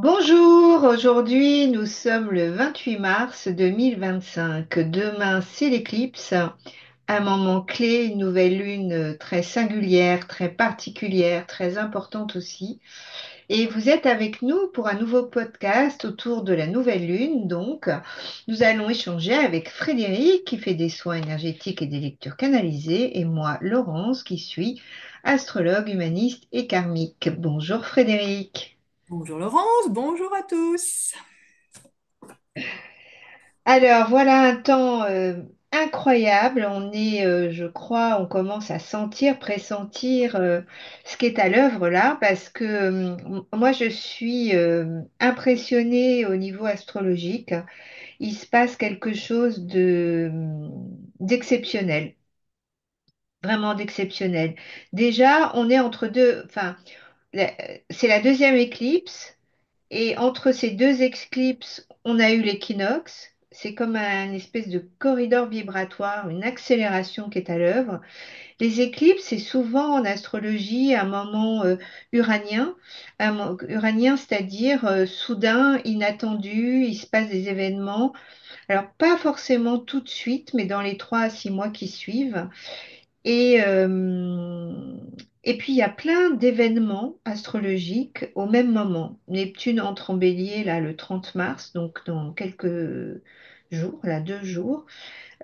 Bonjour, aujourd'hui nous sommes le 28 mars 2025. Demain c'est l'éclipse, un moment clé, une nouvelle lune très singulière, très particulière, très importante aussi. Et vous êtes avec nous pour un nouveau podcast autour de la nouvelle lune. Donc, nous allons échanger avec Frédéric qui fait des soins énergétiques et des lectures canalisées et moi, Laurence, qui suis astrologue, humaniste et karmique. Bonjour Frédéric. Bonjour Laurence, bonjour à tous. Alors voilà un temps incroyable. On est, je crois, on commence à sentir, pressentir ce qui est à l'œuvre là, parce que moi je suis impressionnée au niveau astrologique. Il se passe quelque chose d'exceptionnel, vraiment d'exceptionnel. Déjà, on est entre deux, enfin, la- c'est la deuxième éclipse. Et entre ces deux éclipses, on a eu l'équinoxe. C'est comme un espèce de corridor vibratoire, une accélération qui est à l'œuvre. Les éclipses, c'est souvent en astrologie un moment uranien, uranien, c'est-à-dire soudain, inattendu, il se passe des événements. Alors, pas forcément tout de suite, mais dans les 3 à 6 mois qui suivent. Et, euh, et puis, il y a plein d'événements astrologiques au même moment. Neptune entre en bélier là, le 30 mars, donc dans quelques jours, là, 2 jours.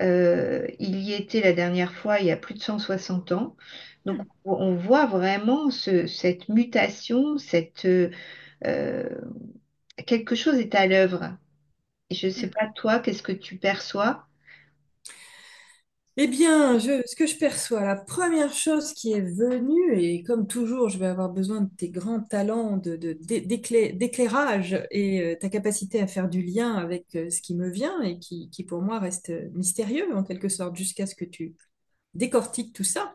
Il y était la dernière fois, il y a plus de 160 ans. Donc, on voit vraiment cette mutation, euh, quelque chose est à l'œuvre. Et je ne sais pas, toi, qu'est-ce que tu perçois? Eh bien, ce que je perçois, la première chose qui est venue, et comme toujours, je vais avoir besoin de tes grands talents d'éclairage et ta capacité à faire du lien avec ce qui me vient et qui pour moi reste mystérieux en quelque sorte jusqu'à ce que tu décortiques tout ça.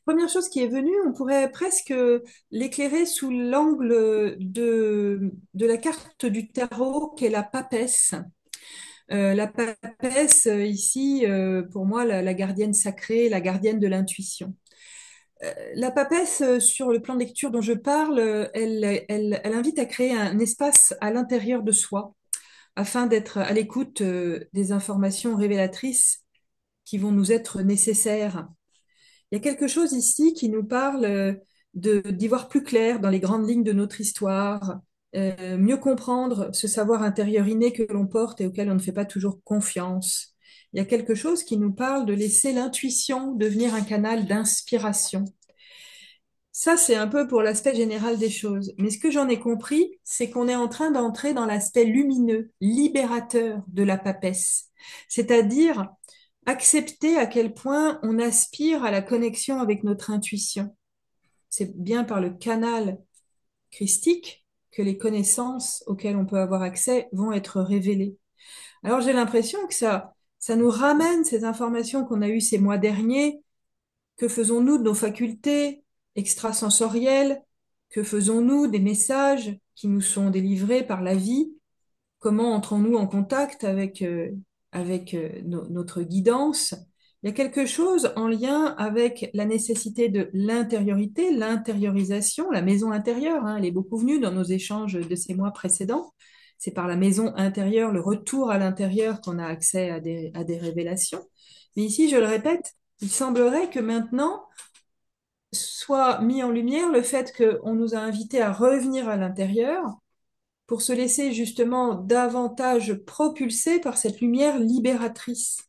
Première chose qui est venue, on pourrait presque l'éclairer sous l'angle de la carte du tarot qu'est la papesse. La papesse, ici, pour moi, la gardienne sacrée, la gardienne de l'intuition. La papesse, sur le plan de lecture dont je parle, elle invite à créer un espace à l'intérieur de soi afin d'être à l'écoute des informations révélatrices qui vont nous être nécessaires. Il y a quelque chose ici qui nous parle d'y voir plus clair dans les grandes lignes de notre histoire, mieux comprendre ce savoir intérieur inné que l'on porte et auquel on ne fait pas toujours confiance. Il y a quelque chose qui nous parle de laisser l'intuition devenir un canal d'inspiration. Ça, c'est un peu pour l'aspect général des choses. Mais ce que j'en ai compris, c'est qu'on est en train d'entrer dans l'aspect lumineux, libérateur de la papesse. C'est-à-dire accepter à quel point on aspire à la connexion avec notre intuition. C'est bien par le canal christique que les connaissances auxquelles on peut avoir accès vont être révélées. Alors j'ai l'impression que ça nous ramène ces informations qu'on a eues ces mois derniers. Que faisons-nous de nos facultés extrasensorielles? Que faisons-nous des messages qui nous sont délivrés par la vie? Comment entrons-nous en contact avec notre guidance? Il y a quelque chose en lien avec la nécessité de l'intériorité, l'intériorisation, la maison intérieure, hein, elle est beaucoup venue dans nos échanges de ces mois précédents. C'est par la maison intérieure, le retour à l'intérieur qu'on a accès à des révélations. Mais ici, je le répète, il semblerait que maintenant soit mis en lumière le fait qu'on nous a invités à revenir à l'intérieur pour se laisser justement davantage propulser par cette lumière libératrice.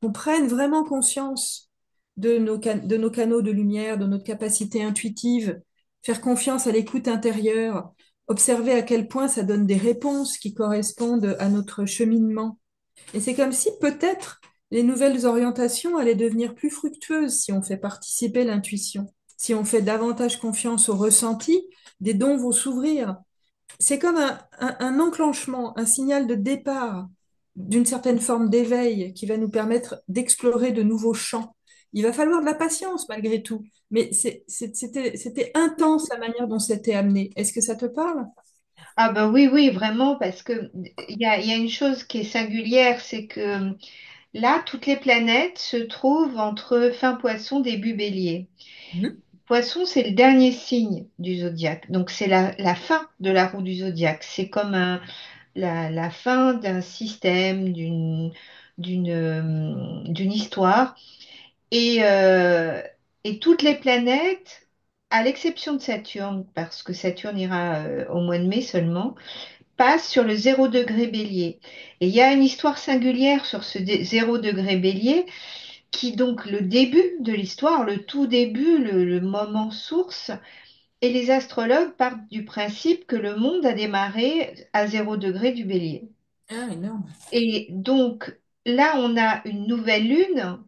Qu'on prenne vraiment conscience de nos canaux de lumière, de notre capacité intuitive, faire confiance à l'écoute intérieure, observer à quel point ça donne des réponses qui correspondent à notre cheminement. Et c'est comme si peut-être les nouvelles orientations allaient devenir plus fructueuses si on fait participer l'intuition, si on fait davantage confiance au ressenti, des dons vont s'ouvrir. C'est comme un enclenchement, un signal de départ d'une certaine forme d'éveil qui va nous permettre d'explorer de nouveaux champs. Il va falloir de la patience malgré tout, mais c'était intense la manière dont c'était amené. Est-ce que ça te parle? Ah ben oui, oui, vraiment, parce que il y a une chose qui est singulière, c'est que là, toutes les planètes se trouvent entre fin Poisson, début Bélier. Mhm. Poisson, c'est le dernier signe du zodiaque. Donc, c'est la fin de la roue du zodiaque. C'est comme la fin d'un système, d'une histoire. Et, euh, et toutes les planètes, à l'exception de Saturne, parce que Saturne ira au mois de mai seulement, passent sur le 0 degré Bélier. Et il y a une histoire singulière sur ce 0 degré Bélier qui donc le début de l'histoire, le tout début, le moment source, et les astrologues partent du principe que le monde a démarré à 0 degré du Bélier. Ah, énorme. Et donc là, on a une nouvelle lune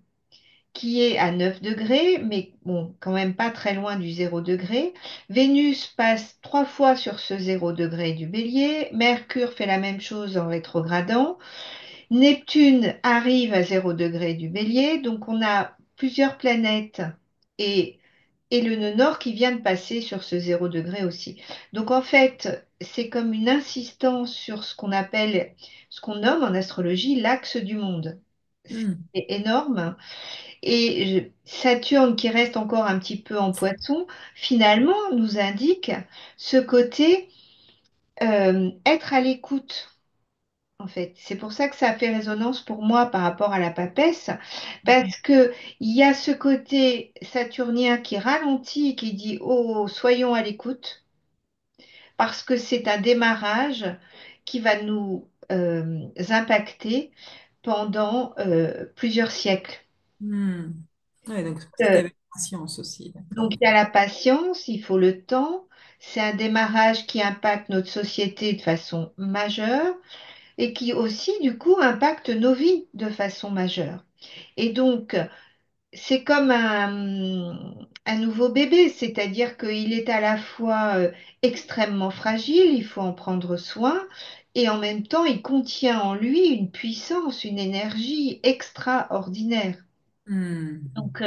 qui est à 9 degrés, mais bon, quand même pas très loin du 0 degré. Vénus passe 3 fois sur ce 0 degré du Bélier. Mercure fait la même chose en rétrogradant. Neptune arrive à 0 degré du Bélier, donc on a plusieurs planètes et, et le nœud nord qui vient de passer sur ce 0 degré aussi. Donc en fait, c'est comme une insistance sur ce qu'on appelle, ce qu'on nomme en astrologie l'axe du monde. Hmm. C'est énorme. Et Saturne, qui reste encore un petit peu en poisson, finalement nous indique ce côté être à l'écoute. En fait, c'est pour ça que ça a fait résonance pour moi par rapport à la papesse, parce que il y a ce côté saturnien qui ralentit, qui dit, oh, soyons à l'écoute, parce que c'est un démarrage qui va nous impacter pendant plusieurs siècles. Hmm. Ouais, donc c'est pour ça qu'il y Euh, avait patience aussi, donc d'accord. il y a la patience, il faut le temps. C'est un démarrage qui impacte notre société de façon majeure et qui aussi, du coup, impacte nos vies de façon majeure. Et donc, c'est comme un nouveau bébé, c'est-à-dire qu'il est à la fois extrêmement fragile, il faut en prendre soin, et en même temps, il contient en lui une puissance, une énergie extraordinaire. Hmm. Donc,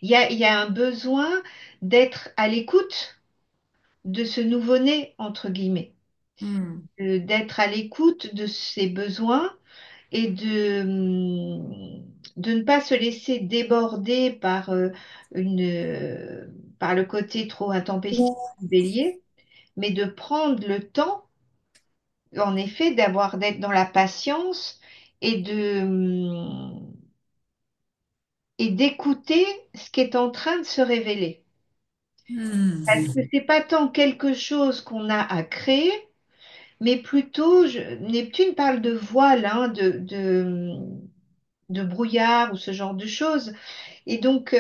il y a un besoin d'être à l'écoute de ce nouveau-né, entre guillemets, Hmm. d'être à l'écoute de ses besoins et de ne pas se laisser déborder par le côté trop intempestif du bélier, mais de prendre le temps, en effet, d'être dans la patience et et d'écouter ce qui est en train de se révéler. Parce que Hmm. c'est pas tant quelque chose qu'on a à créer, mais plutôt, Neptune parle de voile, hein, de brouillard ou ce genre de choses. Et donc,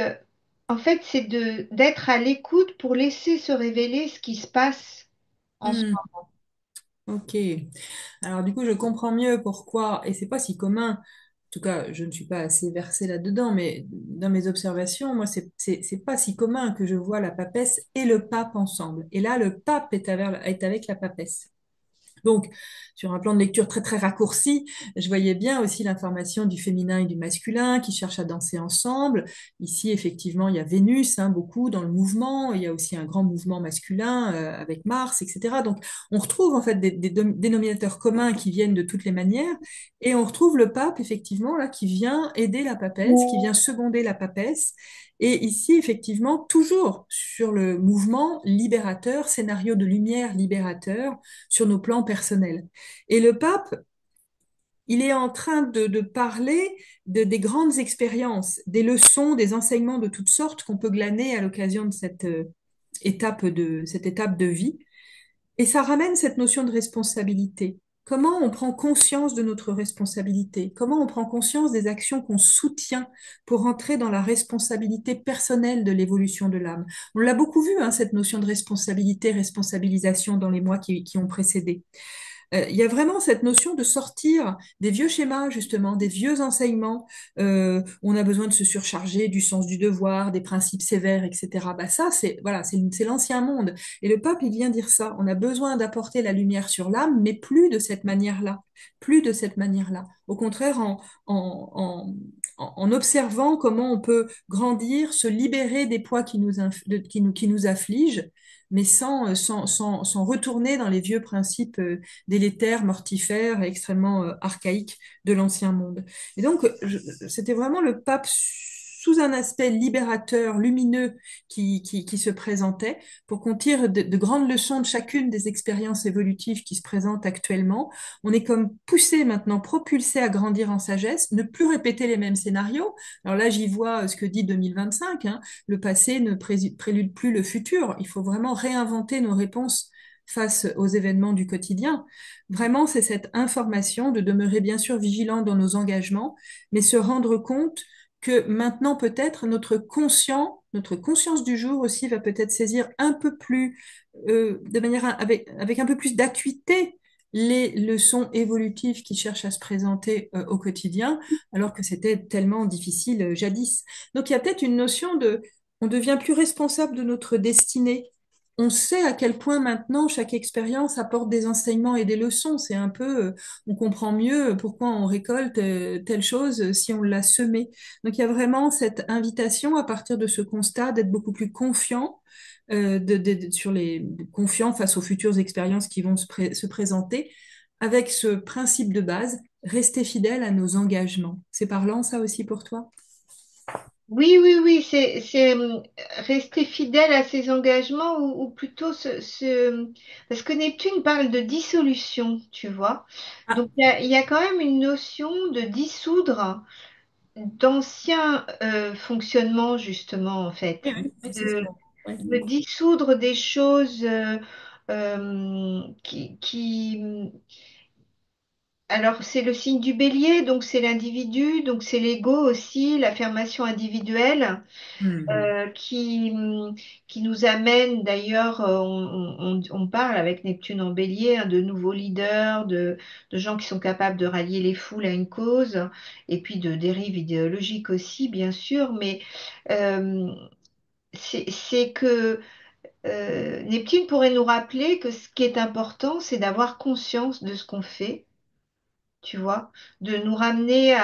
en fait, c'est d'être à l'écoute pour laisser se révéler ce qui se passe en ce Hmm. Ok. Alors du coup, je comprends mieux pourquoi, et c'est pas si commun, en tout cas, je ne suis pas assez versée là-dedans, mais dans mes observations, moi, c'est pas si commun que je vois la papesse et le pape ensemble. Et là, le pape est avec la papesse. Donc, sur un plan de lecture très très raccourci, je voyais bien aussi l'information du féminin et du masculin qui cherchent à danser ensemble. Ici, effectivement, il y a Vénus, hein, beaucoup dans le mouvement. Il y a aussi un grand mouvement masculin avec Mars, etc. Donc, on retrouve en fait des dénominateurs communs qui viennent de toutes les manières, et on retrouve le pape effectivement là qui vient aider la papesse, qui vient seconder la papesse. Et ici, effectivement, toujours sur le mouvement libérateur, scénario de lumière libérateur sur nos plans personnels. Et le pape, il est en train de parler des grandes expériences, des leçons, des enseignements de toutes sortes qu'on peut glaner à l'occasion de cette étape de vie. Et ça ramène cette notion de responsabilité. Comment on prend conscience de notre responsabilité? Comment on prend conscience des actions qu'on soutient pour entrer dans la responsabilité personnelle de l'évolution de l'âme? On l'a beaucoup vu, hein, cette notion de responsabilité, responsabilisation dans les mois qui ont précédé. Il y a vraiment cette notion de sortir des vieux schémas, justement, des vieux enseignements. On a besoin de se surcharger du sens du devoir, des principes sévères, etc. Bah ça, c'est voilà, c'est l'ancien monde. Et le pape, il vient dire ça. On a besoin d'apporter la lumière sur l'âme, mais plus de cette manière-là, plus de cette manière-là. Au contraire, en observant comment on peut grandir, se libérer des poids qui nous affligent, mais sans retourner dans les vieux principes délétère, mortifère et extrêmement archaïque de l'ancien monde. Et donc, c'était vraiment le pape sous un aspect libérateur, lumineux qui se présentait, pour qu'on tire de grandes leçons de chacune des expériences évolutives qui se présentent actuellement. On est comme poussé maintenant, propulsé à grandir en sagesse, ne plus répéter les mêmes scénarios. Alors là, j'y vois ce que dit 2025, hein, le passé ne prélude plus le futur. Il faut vraiment réinventer nos réponses face aux événements du quotidien. Vraiment, c'est cette information de demeurer bien sûr vigilant dans nos engagements, mais se rendre compte que maintenant peut-être notre conscience du jour aussi va peut-être saisir un peu plus, de manière avec un peu plus d'acuité les leçons évolutives qui cherchent à se présenter au quotidien, alors que c'était tellement difficile jadis. Donc il y a peut-être une notion de, on devient plus responsable de notre destinée. On sait à quel point maintenant chaque expérience apporte des enseignements et des leçons. C'est un peu, on comprend mieux pourquoi on récolte telle chose si on l'a semée. Donc il y a vraiment cette invitation à partir de ce constat d'être beaucoup plus confiant, sur les confiant face aux futures expériences qui vont se présenter, avec ce principe de base, rester fidèle à nos engagements. C'est parlant ça aussi pour toi? Oui, oui, oui, rester fidèle à ses engagements ou plutôt parce que Neptune parle de dissolution, tu vois. Ah, Donc il y a quand même une notion de dissoudre d'anciens fonctionnements, justement, en oui, fait. oui, oui, c'est ce De, qu'on... ouais. de dissoudre des choses alors, c'est le signe du bélier, donc c'est l'individu, donc c'est l'ego aussi, l'affirmation individuelle Mhm. euh, qui, qui nous amène d'ailleurs, on parle avec Neptune en bélier, hein, de nouveaux leaders, de gens qui sont capables de rallier les foules à une cause, et puis de dérives idéologiques aussi, bien sûr, mais euh, c'est que Neptune pourrait nous rappeler que ce qui est important, c'est d'avoir conscience de ce qu'on fait, tu vois, de nous ramener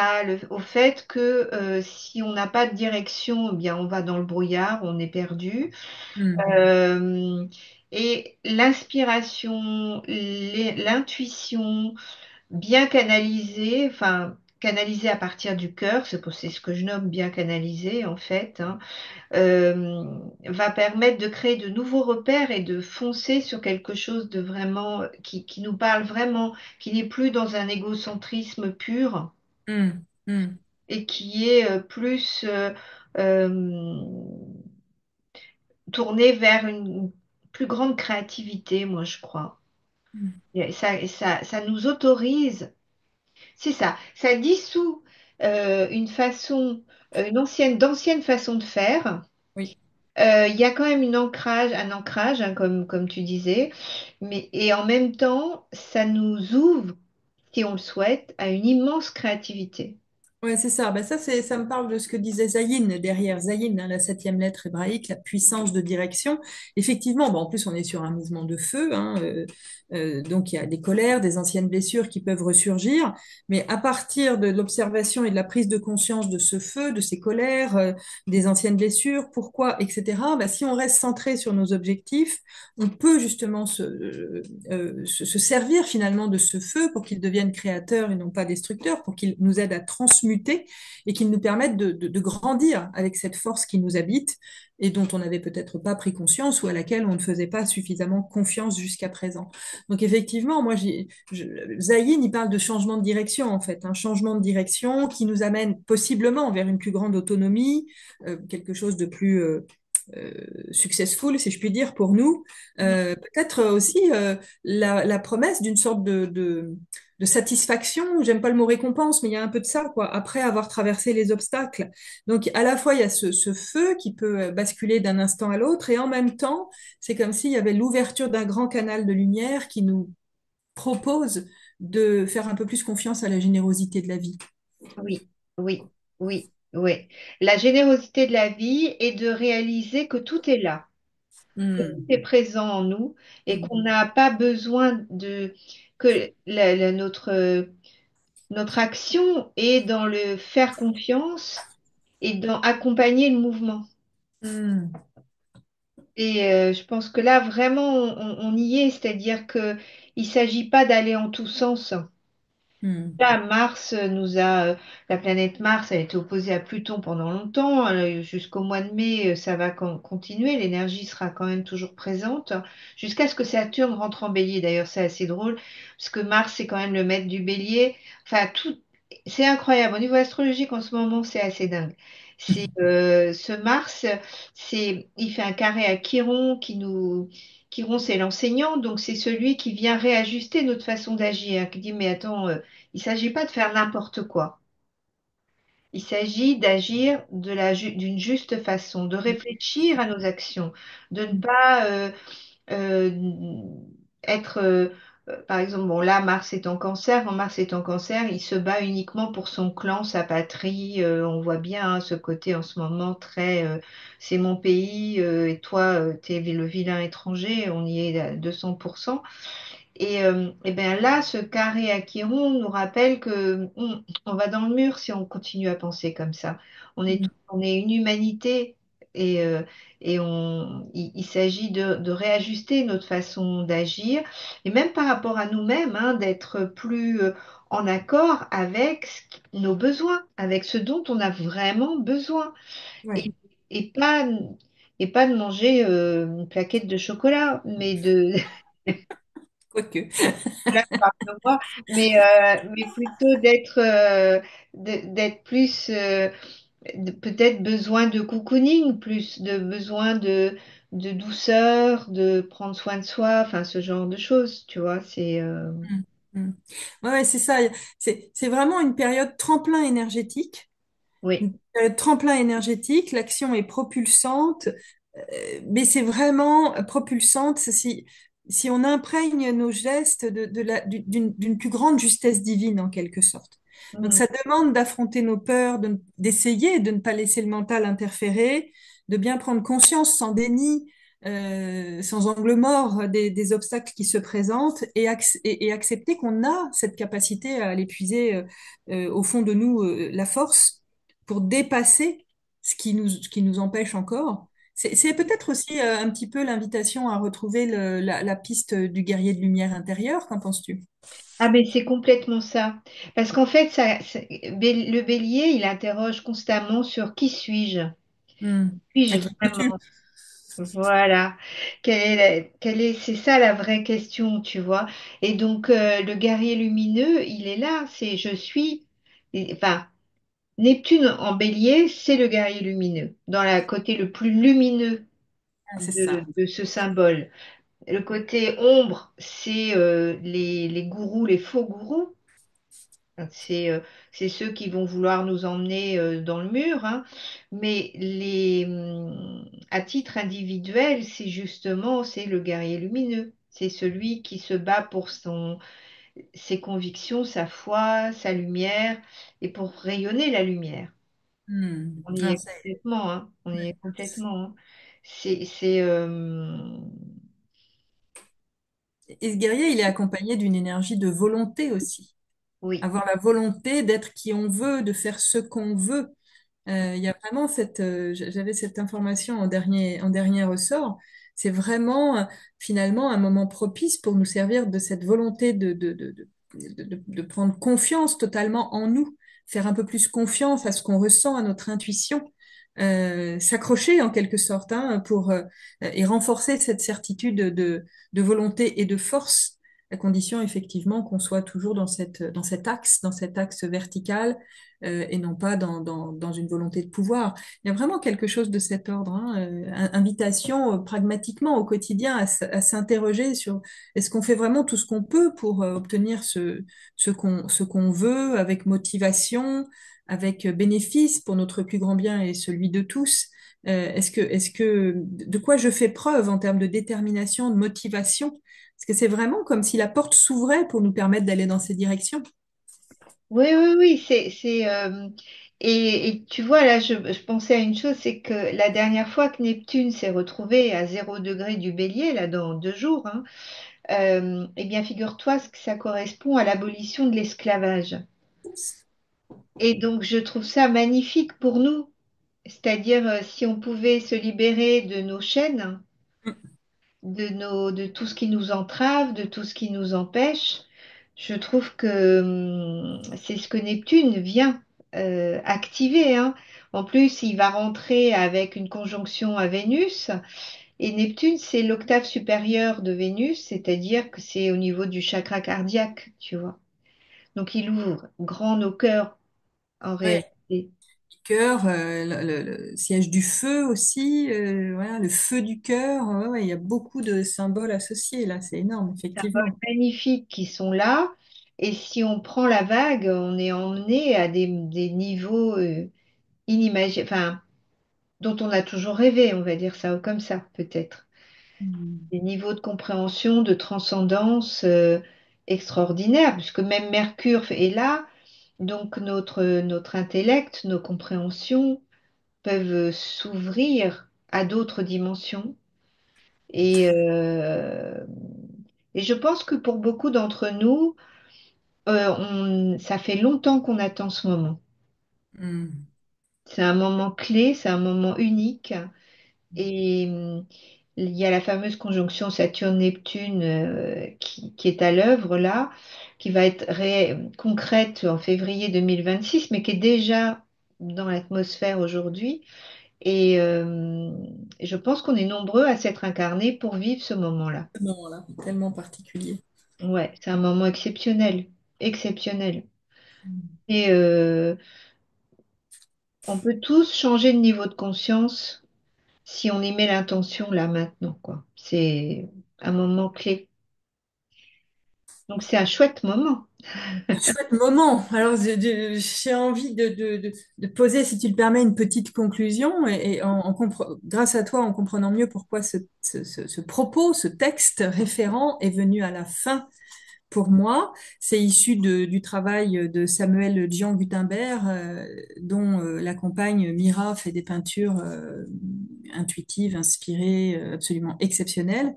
au fait que si on n'a pas de direction, eh bien on va dans le brouillard, on est perdu. Mhm. Euh, et l'inspiration, l'intuition bien canalisée, enfin canalisée à partir du cœur, c'est ce que je nomme bien canalisée en fait, hein, va permettre de créer de nouveaux repères et de foncer sur quelque chose de vraiment qui nous parle vraiment, qui n'est plus dans un égocentrisme pur Mhm. Mhm. et qui est plus euh, tourné vers une plus grande créativité, moi je crois. Ça nous autorise, c'est ça, ça dissout une façon, d'ancienne façon de faire. Oui. Il y a quand même un ancrage, hein, comme tu disais, mais et en même temps, ça nous ouvre, si on le souhaite, à une immense créativité. Ouais, c'est ça. Ben ça, ça me parle de ce que disait Zayin derrière Zayin, hein, la septième lettre hébraïque, la puissance de direction. Effectivement, bon, en plus, on est sur un mouvement de feu, hein, donc il y a des colères, des anciennes blessures qui peuvent ressurgir, mais à partir de l'observation et de la prise de conscience de ce feu, de ces colères, des anciennes blessures, pourquoi, etc. Ben, si on reste centré sur nos objectifs, on peut justement se servir finalement de ce feu pour qu'il devienne créateur et non pas destructeur, pour qu'il nous aide à transmuter et qu'il nous permette de grandir avec cette force qui nous habite et dont on n'avait peut-être pas pris conscience ou à laquelle on ne faisait pas suffisamment confiance jusqu'à présent. Donc effectivement, Zayin, il parle de changement de direction en fait, un changement de direction qui nous amène possiblement vers une plus grande autonomie, quelque chose de plus euh, successful, si je puis dire, pour nous. Peut-être aussi la promesse d'une sorte de satisfaction, j'aime pas le mot récompense, mais il y a un peu de ça, quoi, après avoir traversé les obstacles. Donc, à la fois, il y a ce feu qui peut basculer d'un instant à l'autre, et en même temps, c'est comme s'il y avait l'ouverture d'un grand canal de lumière qui nous propose de faire un peu plus confiance à la générosité de la vie. Oui, oui, oui, oui. La générosité de la vie est de réaliser que tout est là, que tout Hmm. est présent en nous et qu'on n'a pas besoin que notre action est dans le faire confiance et dans accompagner le mouvement. Hmm. Et je pense que là, vraiment, on y est, c'est-à-dire que il s'agit pas d'aller en tous sens. Hmm. Là, la planète Mars a été opposée à Pluton pendant longtemps. Jusqu'au mois de mai, ça va continuer. L'énergie sera quand même toujours présente, jusqu'à ce que Saturne rentre en Bélier. D'ailleurs, c'est assez drôle, parce que Mars, c'est quand même le maître du Bélier. Enfin, c'est incroyable. Au niveau astrologique, en ce moment, c'est assez dingue. Ce Mars, il fait un carré à Chiron Chiron, c'est l'enseignant, donc c'est celui qui vient réajuster notre façon d'agir, qui dit, mais attends, il ne s'agit pas de faire n'importe quoi. Il s'agit d'agir d'une juste façon, de réfléchir à nos actions, de ne pas euh, être, par exemple, bon là, Mars est en cancer, quand Mars est en cancer, il se bat uniquement pour son clan, sa patrie. On voit bien hein, ce côté en ce moment très, c'est mon pays et toi, t'es le vilain étranger, on y est à 200%. Et bien là, ce carré à Chiron nous rappelle que on va dans le mur si on continue à penser comme ça. Hmm. On est une humanité et, il s'agit de réajuster notre façon d'agir et même par rapport à nous-mêmes, hein, d'être plus en accord avec nos besoins, avec ce dont on a vraiment besoin et, Ouais, et pas, et pas de manger une plaquette de chocolat, mais de quoique. là, je parle de moi, mais plutôt d'être plus, peut-être besoin de cocooning, plus de besoin de douceur, de prendre soin de soi, enfin ce genre de choses, tu vois, Hmm. Hmm. Ouais, ouais, c'est ça. C'est vraiment une période tremplin énergétique. oui. Une période tremplin énergétique. L'action est propulsante, mais c'est vraiment propulsante si on imprègne nos gestes d'une plus grande justesse divine en quelque sorte. Donc Mm, ça demande d'affronter nos peurs, d'essayer de ne pas laisser le mental interférer, de bien prendre conscience sans déni, sans angle mort des obstacles qui se présentent et accepter qu'on a cette capacité à l'épuiser au fond de nous, la force pour dépasser ce qui nous empêche encore. C'est peut-être aussi un petit peu l'invitation à retrouver la piste du guerrier de lumière intérieur. Qu'en penses-tu? ah, mais c'est complètement ça. Parce qu'en fait, le bélier, il interroge constamment sur qui suis-je? Hmm. À Suis-je qui vraiment? peux-tu? Voilà, c'est ça la vraie question, tu vois. Et donc le guerrier lumineux, il est là, c'est je suis, enfin Neptune en Bélier, c'est le guerrier lumineux, dans le côté le plus lumineux Ah, c'est ça. de ce symbole. Le côté ombre, c'est les gourous, les faux gourous. C'est c'est ceux qui vont vouloir nous emmener dans le mur, hein. Mais à titre individuel, c'est le guerrier lumineux. C'est celui qui se bat pour ses convictions, sa foi, sa lumière et pour rayonner la lumière. Hmm. On y Ah, est complètement, hein. On y est complètement, hein. C'est, et ce guerrier, il est accompagné d'une énergie de volonté aussi. oui. Avoir la volonté d'être qui on veut, de faire ce qu'on veut. Il y a vraiment j'avais cette information en dernier ressort. C'est vraiment finalement un moment propice pour nous servir de cette volonté de prendre confiance totalement en nous, faire un peu plus confiance à ce qu'on ressent, à notre intuition, s'accrocher en quelque sorte et renforcer cette certitude de volonté et de force, à condition effectivement qu'on soit toujours dans cet axe vertical et non pas dans une volonté de pouvoir. Il y a vraiment quelque chose de cet ordre, hein, invitation pragmatiquement au quotidien à s'interroger sur est-ce qu'on fait vraiment tout ce qu'on peut pour obtenir ce qu'on veut avec motivation, avec bénéfice pour notre plus grand bien et celui de tous. De quoi je fais preuve en termes de détermination, de motivation? Parce que c'est vraiment comme si la porte s'ouvrait pour nous permettre d'aller dans ces directions. Oui, oui, oui, et tu vois, là, je pensais à une chose, c'est que la dernière fois que Neptune s'est retrouvé à 0 degré du Bélier, là, dans 2 jours, hein, eh bien, figure-toi que ça correspond à l'abolition de l'esclavage. Et donc, je trouve ça magnifique pour nous. C'est-à-dire, si on pouvait se libérer de nos chaînes, de tout ce qui nous entrave, de tout ce qui nous empêche, Je trouve que c'est ce que Neptune vient activer, hein. En plus, il va rentrer avec une conjonction à Vénus. Et Neptune, c'est l'octave supérieure de Vénus, c'est-à-dire que c'est au niveau du chakra cardiaque, tu vois. Donc, il ouvre grand nos cœurs en Ouais. réalité. Cœur, le siège du feu aussi, voilà, le feu du cœur. Ouais, ouais, il y a beaucoup de symboles associés là, c'est énorme, Symboles effectivement. magnifiques qui sont là. Et si on prend la vague, on est emmené à des niveaux enfin, dont on a toujours rêvé, on va dire ça comme ça, peut-être. Mm. Des niveaux de compréhension, de transcendance extraordinaires, puisque même Mercure est là. Donc notre intellect, nos compréhensions peuvent s'ouvrir à d'autres dimensions. Et, euh, et je pense que pour beaucoup d'entre nous, ça fait longtemps qu'on attend ce moment. Mm. C'est un moment clé, c'est un moment unique. Et il y a la fameuse conjonction Saturne-Neptune qui est à l'œuvre là, qui va être concrète en février 2026, mais qui est déjà dans l'atmosphère aujourd'hui. Et je pense qu'on est nombreux à s'être incarnés pour vivre ce moment-là. Ce moment-là, tellement particulier. Ouais, c'est un moment exceptionnel, exceptionnel. Mm. Et on peut tous changer de niveau de conscience si on y met l'intention là maintenant, quoi. C'est un moment clé. Donc c'est un chouette moment. Chouette moment. Alors, j'ai envie de poser, si tu le permets, une petite conclusion et grâce à toi, en comprenant mieux pourquoi ce propos, ce texte référent est venu à la fin pour moi. C'est issu du travail de Samuel Jean Gutenberg, dont la compagne Mira fait des peintures intuitives, inspirées, absolument exceptionnelles.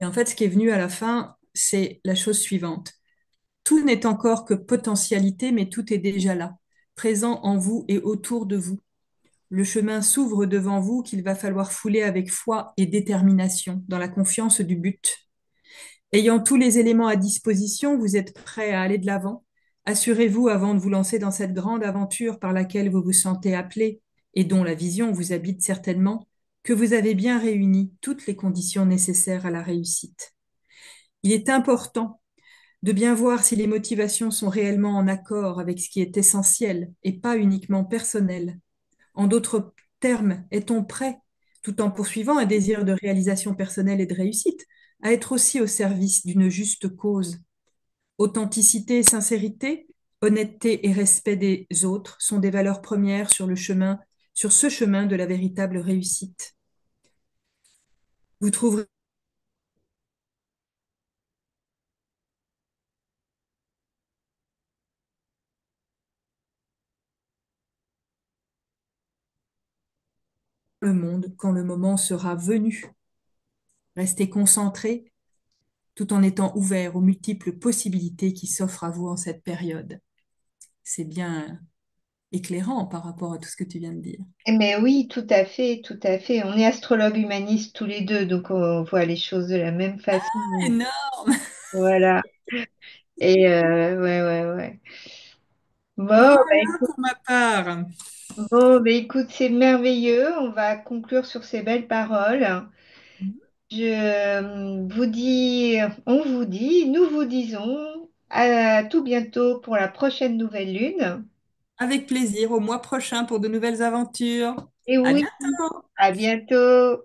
Et en fait, ce qui est venu à la fin, c'est la chose suivante. Tout n'est encore que potentialité, mais tout est déjà là, présent en vous et autour de vous. Le chemin s'ouvre devant vous qu'il va falloir fouler avec foi et détermination, dans la confiance du but. Ayant tous les éléments à disposition, vous êtes prêt à aller de l'avant. Assurez-vous, avant de vous lancer dans cette grande aventure par laquelle vous vous sentez appelé et dont la vision vous habite certainement, que vous avez bien réuni toutes les conditions nécessaires à la réussite. Il est important de bien voir si les motivations sont réellement en accord avec ce qui est essentiel et pas uniquement personnel. En d'autres termes, est-on prêt, tout en poursuivant un désir de réalisation personnelle et de réussite, à être aussi au service d'une juste cause? Authenticité et sincérité, honnêteté et respect des autres sont des valeurs premières sur ce chemin de la véritable réussite. Vous trouverez le monde quand le moment sera venu. Restez concentrés tout en étant ouvert aux multiples possibilités qui s'offrent à vous en cette période. C'est bien éclairant par rapport à tout ce que tu viens de dire. Mais oui, tout à fait, tout à fait. On est astrologues humanistes tous les deux, donc on voit les choses de la même façon. Énorme. Voilà. Ouais, ouais, ouais. Bon, bah, Voilà écoute, pour ma part. c'est merveilleux. On va conclure sur ces belles paroles. On vous dit, nous vous disons à tout bientôt pour la prochaine nouvelle lune. Avec plaisir, au mois prochain pour de nouvelles aventures. Et À oui, bientôt. à bientôt.